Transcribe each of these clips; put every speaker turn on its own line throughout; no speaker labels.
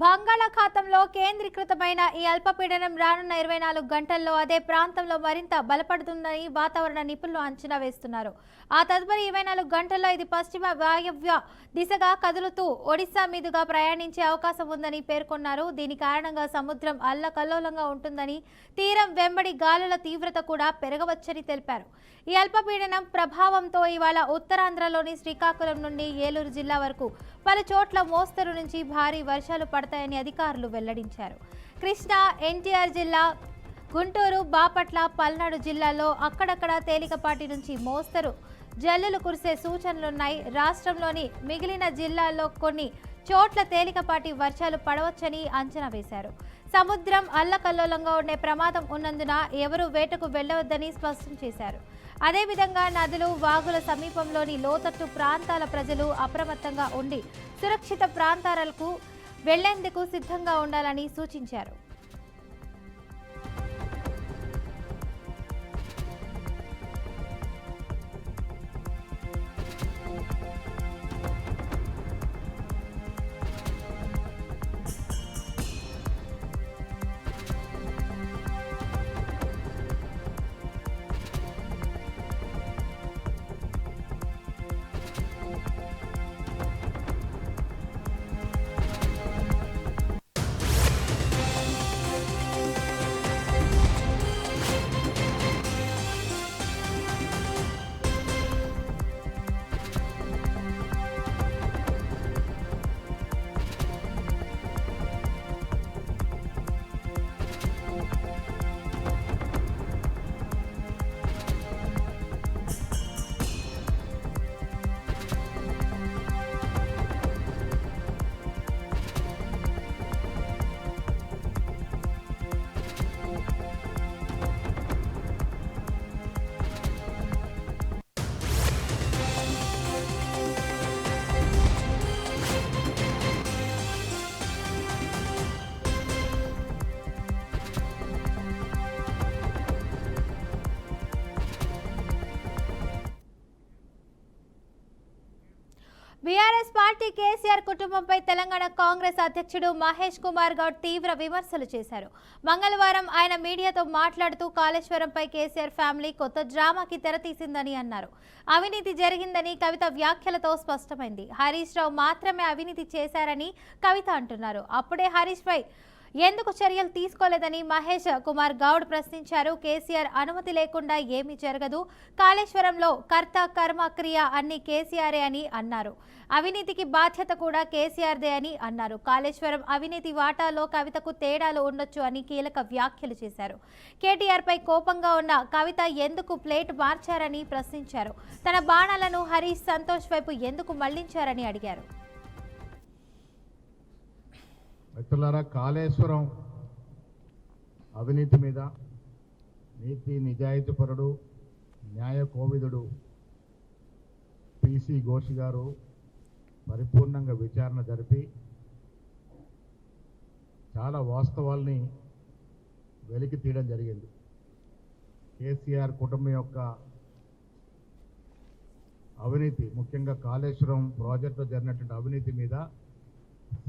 బంగాళాఖాతంలో కేంద్రీకృతమైన ఈ అల్పపీడనం రానున్న 24 గంటల్లో అదే ప్రాంతంలో మరింత బలపడుతుందని వాతావరణ నిపుణులు అంచనా వేస్తున్నారు. ఆ తదుపరి 24 గంటల్లో ఇది పశ్చిమ వాయవ్య దిశగా కదులుతూ ఒడిశా మీదుగా ప్రయాణించే అవకాశం ఉందని పేర్కొన్నారు. దీని కారణంగా సముద్రం అల్లకల్లోలంగా ఉంటుందని, తీరం వెంబడి గాలుల తీవ్రత కూడా పెరగవచ్చని తెలిపారు. ఈ అల్పపీడనం ప్రభావంతో ఇవాళ ఉత్తరాంధ్రలోని శ్రీకాకుళం నుండి ఏలూరు జిల్లా వరకు పలు చోట్ల మోస్తరు నుంచి భారీ వర్షాలు పడతాయని అధికారులు వెల్లడించారు. కృష్ణా, ఎన్టీఆర్ జిల్లా, గుంటూరు, బాపట్ల, పల్నాడు జిల్లాల్లో అక్కడక్కడ తేలికపాటి నుంచి మోస్తరు జల్లులు కురిసే సూచనలున్నాయి. రాష్ట్రంలోని మిగిలిన జిల్లాల్లో కొన్ని చోట్ల తేలికపాటి వర్షాలు పడవచ్చని అంచనా వేశారు. సముద్రం అల్లకల్లోలంగా ఉండే ప్రమాదం ఉన్నందున ఎవరూ వేటకు వెళ్లవద్దని స్పష్టం చేశారు. అదేవిధంగా నదులు, వాగుల సమీపంలోని లోతట్టు ప్రాంతాల ప్రజలు అప్రమత్తంగా ఉండి సురక్షిత ప్రాంతాలకు వెళ్లేందుకు సిద్ధంగా ఉండాలని సూచించారు. బీఆర్ఎస్ పార్టీ కేసీఆర్ కుటుంబంపై తెలంగాణ కాంగ్రెస్ అధ్యక్షుడు మహేష్ కుమార్ గౌడ్ తీవ్ర విమర్శలు చేశారు. మంగళవారం ఆయన మీడియాతో మాట్లాడుతూ కాళేశ్వరంపై కేసీఆర్ ఫ్యామిలీ కొత్త డ్రామాకి తెరతీసిందని అన్నారు. అవినీతి జరిగిందని కవిత వ్యాఖ్యలతో స్పష్టమైంది. హరీష్ రావు మాత్రమే అవినీతి చేశారని కవిత అంటున్నారు. అప్పుడే హరీష్ పై ఎందుకు చర్యలు తీసుకోలేదని మహేష్ కుమార్ గౌడ్ ప్రశ్నించారు. కేసీఆర్ అనుమతి లేకుండా ఏమీ జరగదు. కాళేశ్వరంలో కర్త కర్మ క్రియ అన్ని కేసీఆరే అని అన్నారు. అవినీతికి బాధ్యత కూడా కేసీఆర్దే అని అన్నారు. కాళేశ్వరం అవినీతి వాటాలో కవితకు తేడాలు ఉండొచ్చు అని కీలక వ్యాఖ్యలు చేశారు. కేటీఆర్ పై కోపంగా ఉన్న కవిత ఎందుకు ప్లేట్ మార్చారని ప్రశ్నించారు. తన బాణాలను హరీష్ సంతోష్ వైపు ఎందుకు మళ్లించారని అడిగారు.
మిత్రులారా, కాళేశ్వరం అవినీతి మీద నీతి నిజాయితీపరుడు, న్యాయ కోవిదుడు పిసి ఘోష్ గారు పరిపూర్ణంగా విచారణ జరిపి చాలా వాస్తవాల్ని వెలికి తీయడం జరిగింది. కేసీఆర్ కుటుంబం యొక్క అవినీతి, ముఖ్యంగా కాళేశ్వరం ప్రాజెక్టులో జరిగినటువంటి అవినీతి మీద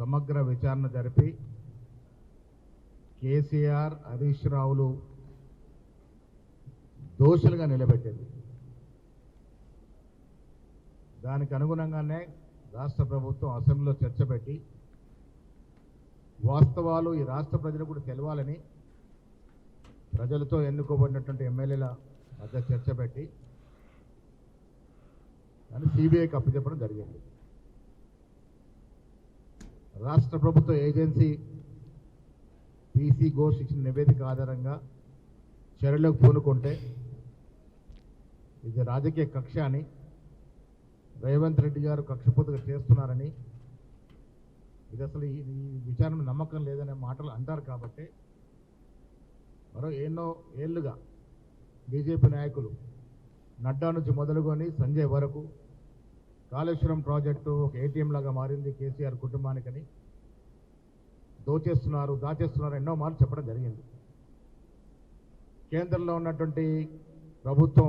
సమగ్ర విచారణ జరిపి కేసీఆర్, హరీష్ రావులు దోషులుగా నిలబెట్టింది. దానికి అనుగుణంగానే రాష్ట్ర ప్రభుత్వం అసెంబ్లీలో చర్చ పెట్టి వాస్తవాలు ఈ రాష్ట్ర ప్రజలకు కూడా తెలవాలని ప్రజలతో ఎన్నుకోబడినటువంటి ఎమ్మెల్యేల మధ్య చర్చ పెట్టి దాన్ని సిబిఐకి అప్పచెప్పడం జరిగింది. రాష్ట్ర ప్రభుత్వ ఏజెన్సీ పిసి ఘోష్ ఇచ్చిన నివేదిక ఆధారంగా చర్యలకు పూనుకుంటే ఇది రాజకీయ కక్ష అని, రేవంత్ రెడ్డి గారు కక్షపూర్తిగా చేస్తున్నారని, ఇది అసలు ఈ విచారణ నమ్మకం లేదనే మాటలు అంటారు. కాబట్టి మరో ఎన్నో ఏళ్లుగా బీజేపీ నాయకులు నడ్డా నుంచి మొదలుకొని సంజయ్ వరకు కాళేశ్వరం ప్రాజెక్టు ఒక ఏటీఎం లాగా మారింది కేసీఆర్ కుటుంబానికని, దాచేస్తున్నారు ఎన్నో మార్లు చెప్పడం జరిగింది. కేంద్రంలో ఉన్నటువంటి ప్రభుత్వం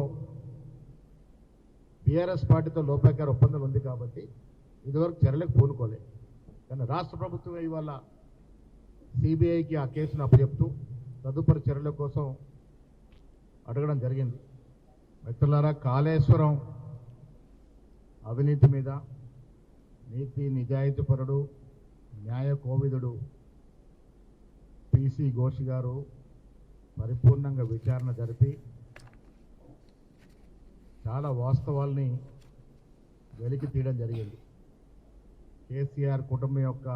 బీఆర్ఎస్ పార్టీతో లోపాయకార ఒప్పందం ఉంది కాబట్టి ఇదివరకు చర్యలకు పూనుకోలే. కానీ రాష్ట్ర ప్రభుత్వం ఇవాళ సిబిఐకి ఆ కేసును అప్పచెప్తూ తదుపరి చర్యల కోసం అడగడం జరిగింది. మిత్రులారా, కాళేశ్వరం అవినీతి మీద నీతి నిజాయితీపరుడు న్యాయ కోవిదుడు పిసి ఘోష్ గారు పరిపూర్ణంగా విచారణ జరిపి చాలా వాస్తవాల్ని వెలికి తీయడం జరిగింది. కేసీఆర్ కుటుంబం యొక్క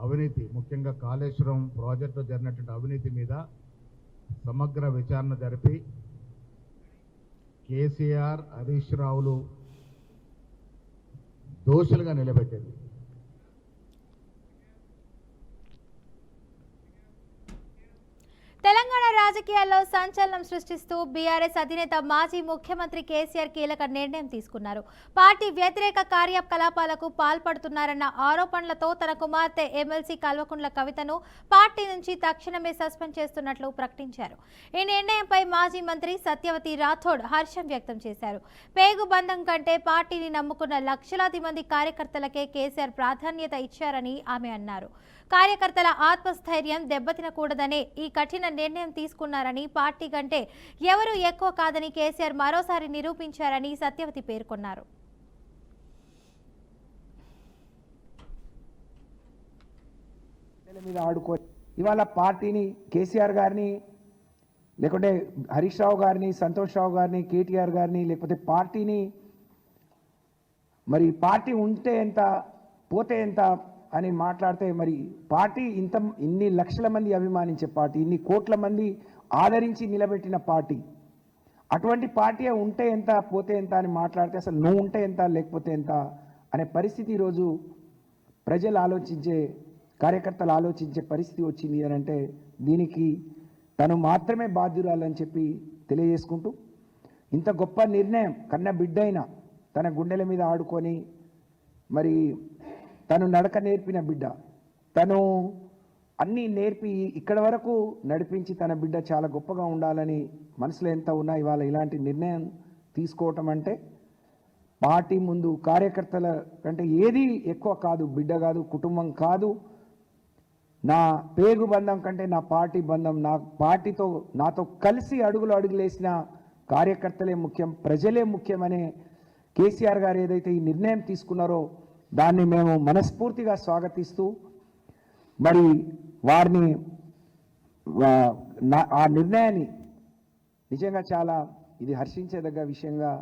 అవినీతి, ముఖ్యంగా కాళేశ్వరం ప్రాజెక్టులో జరిగినటువంటి అవినీతి మీద సమగ్ర విచారణ జరిపి కేసీఆర్, హరీష్ రావులు దోషులుగా నిలబెట్టింది.
తెలంగాణ రాజకీయాల్లో సంచలనం సృష్టిస్తూ బీఆర్ఎస్ అధినేత మాజీ ముఖ్యమంత్రి కేసీఆర్ కీలక నిర్ణయం తీసుకున్నారు. పార్టీ వ్యతిరేక కార్యకలాపాలకు పాల్పడుతున్నారన్న ఆరోపణలతో తన కుమార్తె ఎమ్మెల్సీ కల్వకుంట్ల కవితను పార్టీ నుంచి తక్షణమే సస్పెండ్ చేస్తున్నట్లు ప్రకటించారు. ఈ నిర్ణయంపై మాజీ మంత్రి సత్యవతి రాథోడ్ హర్షం వ్యక్తం చేశారు. పేగు బంధం కంటే పార్టీని నమ్ముకున్న లక్షలాది మంది కార్యకర్తలకే కేసీఆర్ ప్రాధాన్యత ఇచ్చారని ఆమె అన్నారు. కార్యకర్తల ఆత్మస్థైర్యం దెబ్బతినకూడదనే ఈ కఠిన నిర్ణయం తీసుకున్నారని, పార్టీ కంటే ఎవరు ఎక్కువ కాదని కేసీఆర్ మరోసారి నిరూపించారని సత్యవతి పేర్కొన్నారు.
మీద ఆడుకో ఇవాళ పార్టీని, కేసీఆర్ గారిని, లేకుంటే హరీష్ రావు గారిని, సంతోష్ రావు గారిని, కేటీఆర్ గారిని, లేకపోతే పార్టీని, మరి పార్టీ ఉంటే ఎంత పోతే ఎంత అని మాట్లాడితే, మరి పార్టీ ఇన్ని లక్షల మంది అభిమానించే పార్టీ, ఇన్ని కోట్ల మంది ఆదరించి నిలబెట్టిన పార్టీ, అటువంటి పార్టీ ఉంటే ఎంత పోతే ఎంత అని మాట్లాడితే అసలు నువ్వు ఉంటే ఎంత లేకపోతే ఎంత అనే పరిస్థితి ఈరోజు ప్రజలు ఆలోచించే, కార్యకర్తలు ఆలోచించే పరిస్థితి వచ్చింది అని అంటే దీనికి తను మాత్రమే బాధ్యురాలని చెప్పి తెలియజేసుకుంటూ, ఇంత గొప్ప నిర్ణయం కన్న బిడ్డైన తన గుండెల మీద ఆడుకొని మరి తను నడక నేర్పిన బిడ్డ, తను అన్నీ నేర్పి ఇక్కడ వరకు నడిపించి తన బిడ్డ చాలా గొప్పగా ఉండాలని మనసులో ఎంత ఉన్నా ఇవాళ ఇలాంటి నిర్ణయం తీసుకోవటం అంటే పార్టీ ముందు కార్యకర్తల కంటే ఏది ఎక్కువ కాదు, బిడ్డ కాదు, కుటుంబం కాదు, నా పేగు బంధం కంటే నా పార్టీ బంధం, నా పార్టీతో నాతో కలిసి అడుగులేసిన కార్యకర్తలే ముఖ్యం, ప్రజలే ముఖ్యమనే కేసీఆర్ గారు ఏదైతే ఈ నిర్ణయం తీసుకున్నారో దాన్ని మేము మనస్ఫూర్తిగా స్వాగతిస్తూ, మరి వారిని ఆ నిర్ణయాన్ని నిజంగా చాలా ఇది హర్షించేదగ్గ విషయంగా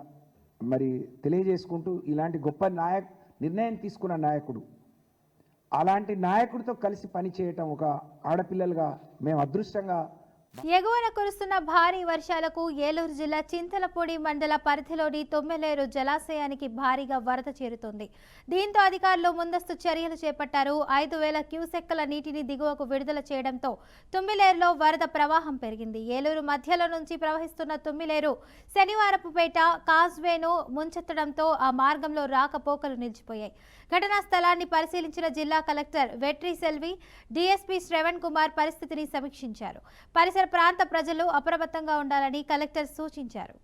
మరి తెలియజేసుకుంటూ, ఇలాంటి గొప్ప నిర్ణయం తీసుకున్న నాయకుడు, అలాంటి నాయకుడితో కలిసి పనిచేయటం ఒక ఆడపిల్లలుగా మేము అదృష్టంగా.
ఎగువన కురుస్తున్న భారీ వర్షాలకు ఏలూరు జిల్లా చింతలపూడి మండల పరిధిలోని తొమ్మిలేరు జలాశయానికి భారీగా వరద చేరుతోంది. దీంతో అధికారులు ముందస్తు చర్యలు చేపట్టారు. 5,000 క్యూసెక్కుల నీటిని దిగువకు విడుదల చేయడంతో తుమ్మిలేరులో వరద ప్రవాహం పెరిగింది. ఏలూరు మధ్యలో నుంచి ప్రవహిస్తున్న తుమ్మిలేరు శనివారపుపేట కాజ్వేను ముంచెత్తడంతో ఆ మార్గంలో రాకపోకలు నిలిచిపోయాయి. ఘటనా స్థలాన్ని పరిశీలించిన జిల్లా కలెక్టర్ వెట్రి సెల్వి, డీఎస్పీ శ్రవణ్ కుమార్ పరిస్థితిని సమీక్షించారు. పరిసర ప్రాంత ప్రజలు అప్రమత్తంగా ఉండాలని కలెక్టర్ సూచించారు.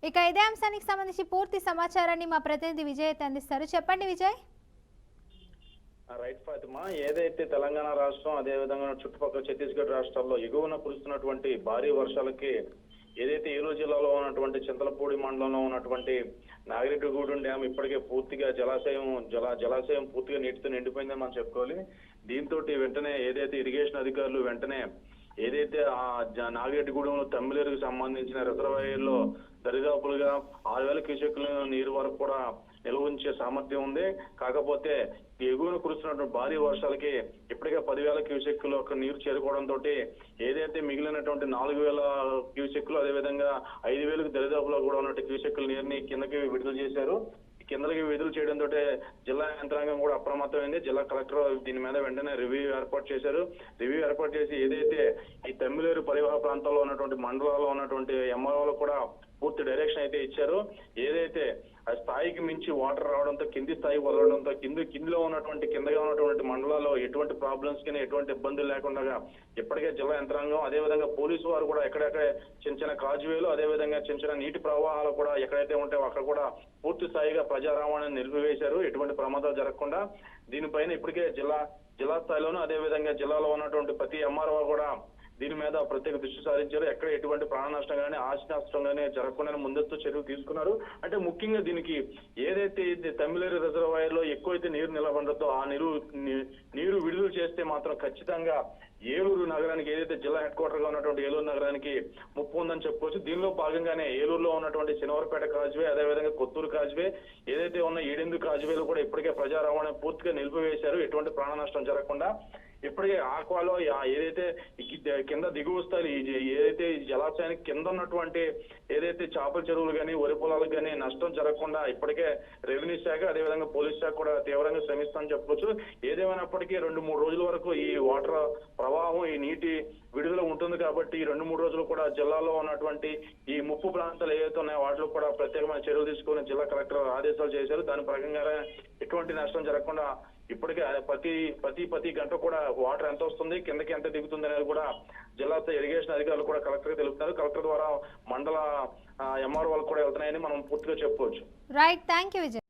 ఇక ఇదే అంశానికి సంబంధించి పూర్తి సమాచారాన్ని మా ప్రతినిధి విజయ్ అందిస్తారు. చెప్పండి విజయ్.
రైట్ ఫాతిమా, ఏదైతే తెలంగాణ రాష్ట్రం అదేవిధంగా చుట్టుపక్కల ఛత్తీస్గఢ్ రాష్ట్రాల్లో ఎగువన కురుస్తున్నటువంటి భారీ వర్షాలకి ఏదైతే ఏలూరు జిల్లాలో ఉన్నటువంటి చింతలపూడి మండలంలో ఉన్నటువంటి నాగిరెడ్డిగూడెం డ్యామ్ ఇప్పటికే పూర్తిగా జలాశయం పూర్తిగా నీటితో నిండిపోయిందని మనం చెప్పుకోవాలి. దీంతో వెంటనే ఏదైతే ఇరిగేషన్ అధికారులు వెంటనే ఏదైతే ఆ నాగిరెడ్డిగూడెంలో తమ్మిలేరుకు సంబంధించిన రిజర్వాయర్లో దరిదాపులుగా 6,000 క్యూసెక్కుల నీరు వరకు కూడా నిల్వ ఉంచే సామర్థ్యం ఉంది. కాకపోతే ఎగువన కురుస్తున్నటువంటి భారీ వర్షాలకి ఇప్పటికే 10,000 క్యూసెక్కులు నీరు చేరుకోవడంతో ఏదైతే మిగిలినటువంటి 4,000 క్యూసెక్కులు అదేవిధంగా 5,000కు దరిదాపులో కూడా ఉన్నటువంటి క్యూసెక్కుల నీరుని కిందకి విడుదల చేశారు. కిందకి విడుదల చేయడంతో జిల్లా యంత్రాంగం కూడా అప్రమత్తమైంది. జిల్లా కలెక్టర్ దీని మీద వెంటనే రివ్యూ ఏర్పాటు చేశారు. రివ్యూ ఏర్పాటు చేసి ఏదైతే ఈ తమ్మిలేరు పరివాహ ప్రాంతాల్లో ఉన్నటువంటి మండలాల్లో ఉన్నటువంటి ఎంఆర్ఓలు కూడా పూర్తి డైరెక్షన్ అయితే ఇచ్చారు. ఏదైతే ఆ స్థాయికి మించి వాటర్ రావడంతో కింది స్థాయికి వదలడంతో కిందిలో కిందగా ఉన్నటువంటి మండలాల్లో ఎటువంటి ప్రాబ్లమ్స్ కి ఎటువంటి ఇబ్బందులు లేకుండా ఇప్పటికే జిల్లా యంత్రాంగం అదేవిధంగా పోలీసు వారు కూడా ఎక్కడెక్కడ చిన్న కాజువేలు అదేవిధంగా చిన్న నీటి ప్రవాహాలు కూడా ఎక్కడైతే ఉంటాయో అక్కడ కూడా పూర్తి స్థాయిగా ప్రజా రవాణాన్ని నిలిపివేశారు, ఎటువంటి ప్రమాదాలు జరగకుండా. దీనిపైన ఇప్పటికే జిల్లా స్థాయిలోనూ అదేవిధంగా జిల్లాలో ఉన్నటువంటి ప్రతి ఎంఆర్ఓ కూడా దీని మీద ప్రత్యేక దృష్టి సారించారు. ఎక్కడ ఎటువంటి ప్రాణ నష్టం కానీ ఆస్తి నష్టం కానీ జరగకుండా ముందస్తు చర్యలు తీసుకున్నారు. అంటే ముఖ్యంగా దీనికి ఏదైతే తమ్మిలేరు రిజర్వాయర్ లో ఎక్కువైతే నీరు నిలబడదో ఆ నీరు విడుదల చేస్తే మాత్రం ఖచ్చితంగా ఏలూరు నగరానికి ఏదైతే జిల్లా హెడ్ క్వార్టర్ గా ఉన్నటువంటి ఏలూరు నగరానికి ముప్పు ఉందని చెప్పుకోవచ్చు. దీనిలో భాగంగానే ఏలూరులో ఉన్నటువంటి శనివారపేట కాజువే అదేవిధంగా కొత్తూరు కాజువే ఏదైతే ఉన్న 7 కాజువేలు కూడా ఇప్పటికే ప్రజా రవాణా పూర్తిగా నిలిపివేశారు, ఎటువంటి ప్రాణ నష్టం జరగకుండా. ఇప్పటికే ఆక్వాలో ఏదైతే కింద దిగువ స్థాయి ఏదైతే జలాశయానికి కింద ఉన్నటువంటి ఏదైతే చేపల చెరువులు కానీ వరి పొలాలకు కానీ నష్టం జరగకుండా ఇప్పటికే రెవెన్యూ శాఖ అదేవిధంగా పోలీస్ శాఖ కూడా తీవ్రంగా శ్రమిస్తామని చెప్పొచ్చు. ఏదేమైనప్పటికీ 2-3 రోజుల వరకు ఈ వాటర్ ప్రవాహం ఈ నీటి విడుదల ఉంటుంది కాబట్టి ఈ 2-3 రోజులు కూడా జిల్లాలో ఉన్నటువంటి ఈ ముప్పు ప్రాంతాలు ఏవైతే ఉన్నాయో వాటిలో కూడా ప్రత్యేకమైన చర్యలు తీసుకుని జిల్లా కలెక్టర్ ఆదేశాలు చేశారు. దాని ప్రకారంగా ఎటువంటి నష్టం జరగకుండా ఇప్పటికే ప్రతి గంట కూడా వాటర్ ఎంత వస్తుంది కిందకి ఎంత దిగుతుంది అనేది కూడా జిల్లా ఇరిగేషన్ అధికారులు కూడా కలెక్టర్ తెలుపుతున్నారు. కలెక్టర్ ద్వారా మండల ఎంఆర్ఓ వాళ్ళకు కూడా వెళ్తున్నాయని మనం పూర్తిగా చెప్పుకోవచ్చు.
Right, thank you Vijay.